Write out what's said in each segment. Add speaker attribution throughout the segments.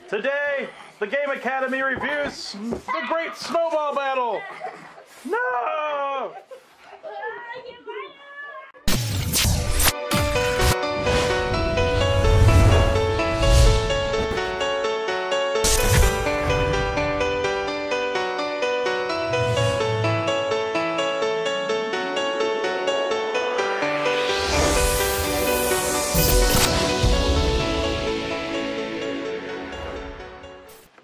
Speaker 1: Today, the Game Academy reviews the Great Snowball Battle. No!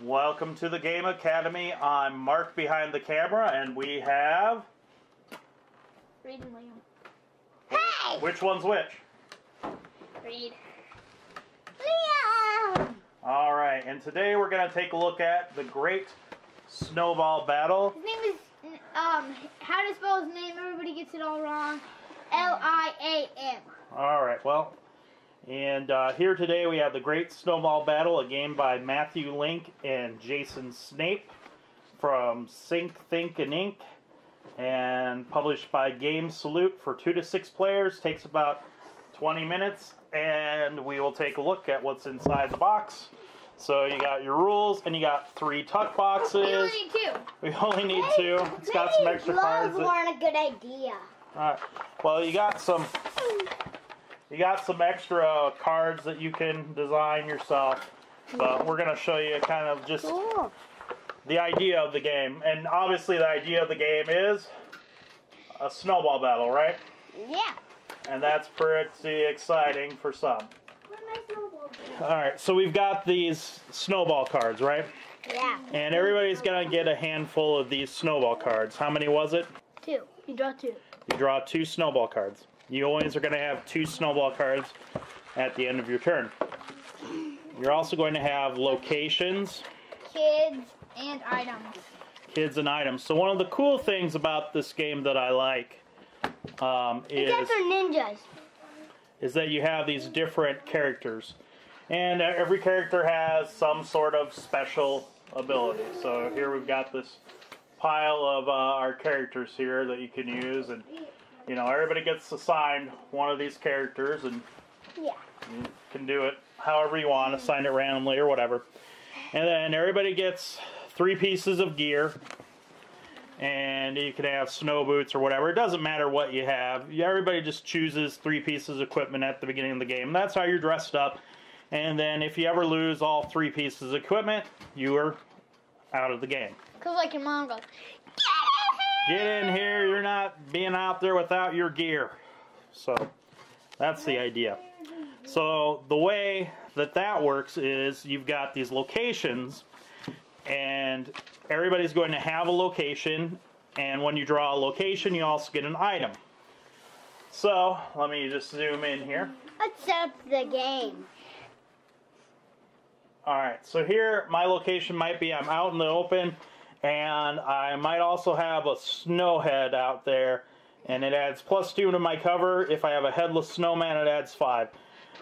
Speaker 1: Welcome to the Game Academy. I'm Mark behind the camera, and we have...
Speaker 2: Reed and Liam.
Speaker 1: Hey! Which one's which?
Speaker 2: Reed. Liam!
Speaker 1: Alright, and today we're going to take a look at the Great Snowball Battle.
Speaker 2: His name is, how to spell his name, everybody gets it all wrong. L-I-A-M.
Speaker 1: Alright, well... And here today we have the Great Snowball Battle, a game by Matthew Link and Jason Snape from Sync, Think, and Ink, and published by Game Salute for 2 to 6 players. Takes about 20 minutes, and we will take a look at what's inside the box. So you got your rules, and you got 3 tuck boxes.
Speaker 2: We only need 2.
Speaker 1: We only need 2. It's got some extra cards.
Speaker 2: Gloves weren't a good idea.
Speaker 1: Alright, well you got some... You got some extra cards that you can design yourself, but we're going to show you kind of just the idea of the game. And obviously the idea of the game is a snowball battle, right?
Speaker 2: Yeah.
Speaker 1: And that's pretty exciting for some. Alright, so we've got these snowball cards, right?
Speaker 2: Yeah.
Speaker 1: And everybody's going to get a handful of these snowball cards. How many was it?
Speaker 2: 2. You draw 2.
Speaker 1: You draw 2 snowball cards. You always are going to have 2 snowball cards at the end of your turn. You're also going to have locations.
Speaker 2: Kids and items.
Speaker 1: Kids and items. So one of the cool things about this game that I like is that you have these different characters. And every character has some sort of special ability. So here we've got this pile of our characters here that you can use, and you know, everybody gets assigned one of these characters, and you can do it however you want, assign it randomly or whatever. And then everybody gets 3 pieces of gear, and you can have snow boots or whatever. It doesn't matter what you have. Everybody just chooses 3 pieces of equipment at the beginning of the game. That's how you're dressed up. And then if you ever lose all 3 pieces of equipment, you are out of the game.
Speaker 2: Because like your mom goes,
Speaker 1: get in here, you're not being out there without your gear. So, that's the idea. So, the way that works is you've got these locations, and everybody's going to have a location, and when you draw a location, you also get an item. So, let me just zoom in here.
Speaker 2: let's set up the game.
Speaker 1: Alright, so here, my location might be, I'm out in the open, and I might also have a snow head out there, and it adds +2 to my cover. If I have a headless snowman, it adds 5.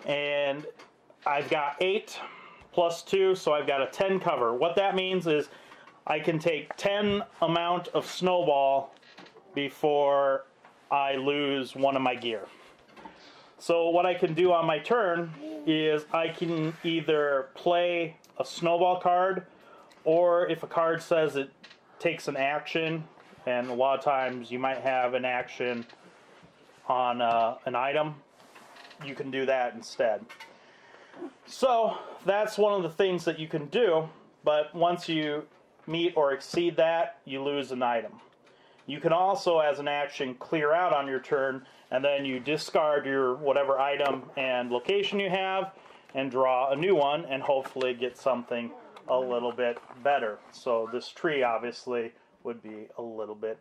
Speaker 1: And I've got 8 +2, so I've got a 10 cover. What that means is I can take 10 amount of snowball before I lose one of my gear. So what I can do on my turn is I can either play a snowball card, or if a card says it takes an action, and a lot of times you might have an action on an item, you can do that instead. So that's one of the things that you can do, but once you meet or exceed that, you lose an item. You can also, as an action, clear out on your turn, and then you discard your whatever item and location you have, and draw a new one, and hopefully get something a little bit better. So this tree obviously would be a little bit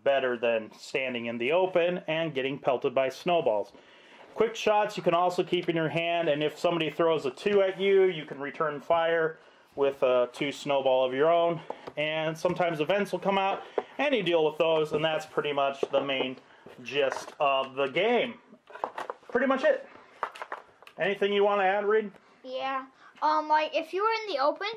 Speaker 1: better than standing in the open and getting pelted by snowballs. Quick shots you can also keep in your hand, and if somebody throws a 2 at you, you can return fire with a 2 snowball of your own. And sometimes events will come out, and you deal with those, and that's pretty much the main gist of the game. Pretty much it. Anything you want to add, Reed?
Speaker 2: Yeah. Like, if you were in the open,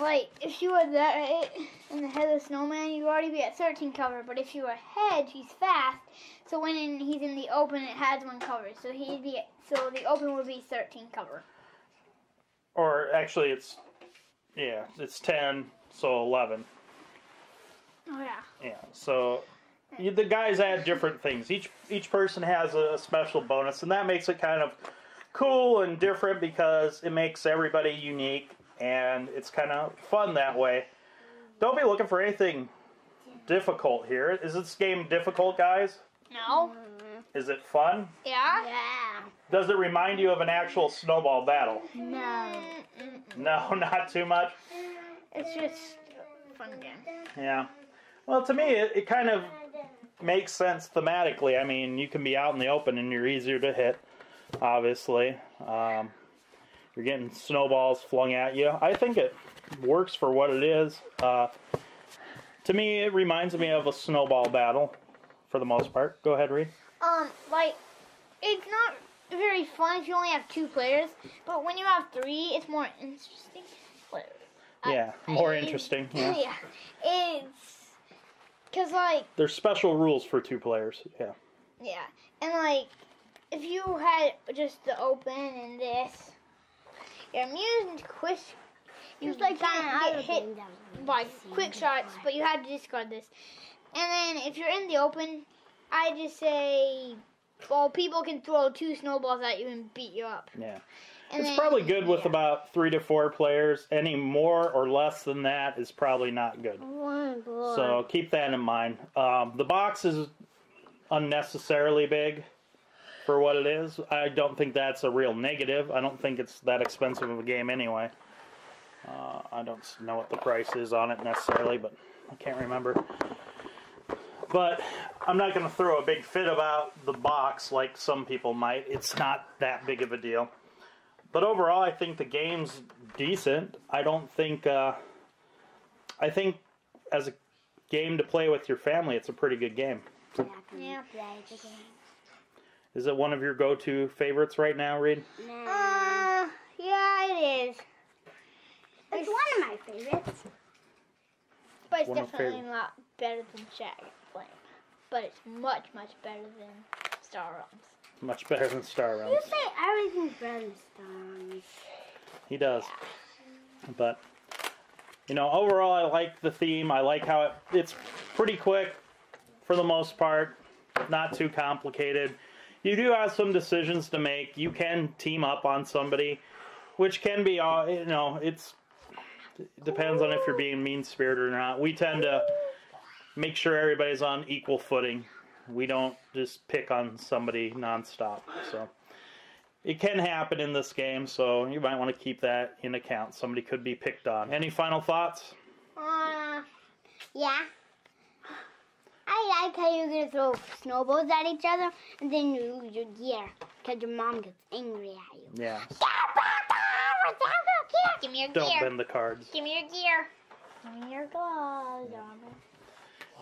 Speaker 2: like, if you were there in the head of the snowman, you'd already be at 13 cover. But if you were hedge, he's fast. So when he's in the open, it has 1 cover. So the open would be 13 cover.
Speaker 1: or actually it's 10, so 11.
Speaker 2: Oh yeah.
Speaker 1: Yeah, so the guys add different things. Each person has a special bonus, and that makes it kind of cool and different because it makes everybody unique, and it's kind of fun that way. Don't be looking for anything difficult here. Is this game difficult, guys?
Speaker 2: No.
Speaker 1: Is it fun?
Speaker 2: Yeah.
Speaker 3: Yeah.
Speaker 1: Does it remind you of an actual Snowball battle?
Speaker 3: No.
Speaker 1: No, not too much.
Speaker 2: It's just a fun game.
Speaker 1: Yeah. Well, to me, it kind of makes sense thematically. I mean, you can be out in the open and you're easier to hit, obviously. You're getting snowballs flung at you. I think it works for what it is. To me, it reminds me of a snowball battle, for the most part. Go ahead, Reed.
Speaker 2: Like, it's not very fun if you only have 2 players, but when you have 3, it's more interesting.
Speaker 1: Yeah, more interesting. Yeah.
Speaker 2: Yeah. It's, because, like...
Speaker 1: There's special rules for 2 players, yeah.
Speaker 2: Yeah, and, like, if you had just the open and this, you're immune to quick... You
Speaker 3: like
Speaker 2: can't get hit by quick shots, but you had to discard this. And then if you're in the open, I just say, well, people can throw 2 snowballs at you and beat you up.
Speaker 1: Yeah.
Speaker 2: And
Speaker 1: It's
Speaker 2: then,
Speaker 1: probably good with about 3 to 4 players. Any more or less than that is probably not good. So keep that in mind. The box is unnecessarily big for what it is. I don't think that's a real negative. I don't think it's that expensive of a game anyway. I don't know what the price is on it necessarily, but I can't remember. But I'm not going to throw a big fit about the box like some people might. It's not that big of a deal. But overall, I think the game's decent. I don't think... I think as a game to play with your family, it's a pretty good game.
Speaker 2: Yeah.
Speaker 1: Is it one of your go-to favorites right now, Reed?
Speaker 2: Yeah, it is.
Speaker 3: It's one of my favorites.
Speaker 2: But it's
Speaker 1: One of
Speaker 2: definitely
Speaker 1: favorite.
Speaker 2: a lot better than Shadow Flame. But it's much, much better than Star Realms.
Speaker 1: Much better than Star Realms.
Speaker 3: You say everything's better than Stars.
Speaker 1: He does. But, you know, overall, I like the theme. I like how it's pretty quick for the most part. Not too complicated. You do have some decisions to make. You can team up on somebody, which can be, you know, it depends on if you're being mean-spirited or not. We tend to make sure everybody's on equal footing. We don't just pick on somebody nonstop. So it can happen in this game, so you might want to keep that in account. Somebody could be picked on. Any final thoughts?
Speaker 3: Yeah. I like how you're going to throw snowballs at each other and then you lose your gear because your mom gets angry at you.
Speaker 1: Yeah.
Speaker 2: Give me your
Speaker 1: Don't
Speaker 2: gear.
Speaker 1: bend the cards.
Speaker 2: Give me your gear. Give me your gloves, Robert.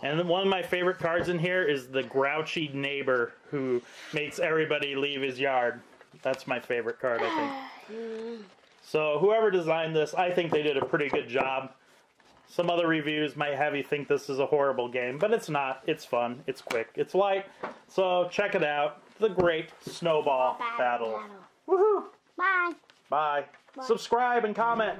Speaker 1: And then one of my favorite cards in here is the grouchy neighbor who makes everybody leave his yard. That's my favorite card, I think. So whoever designed this, I think they did a pretty good job. Some other reviews might have you think this is a horrible game, but it's not. It's fun. It's quick. It's light. So check it out. The Great Snowball Battle. Woohoo!
Speaker 3: Bye.
Speaker 1: Bye. Subscribe and comment.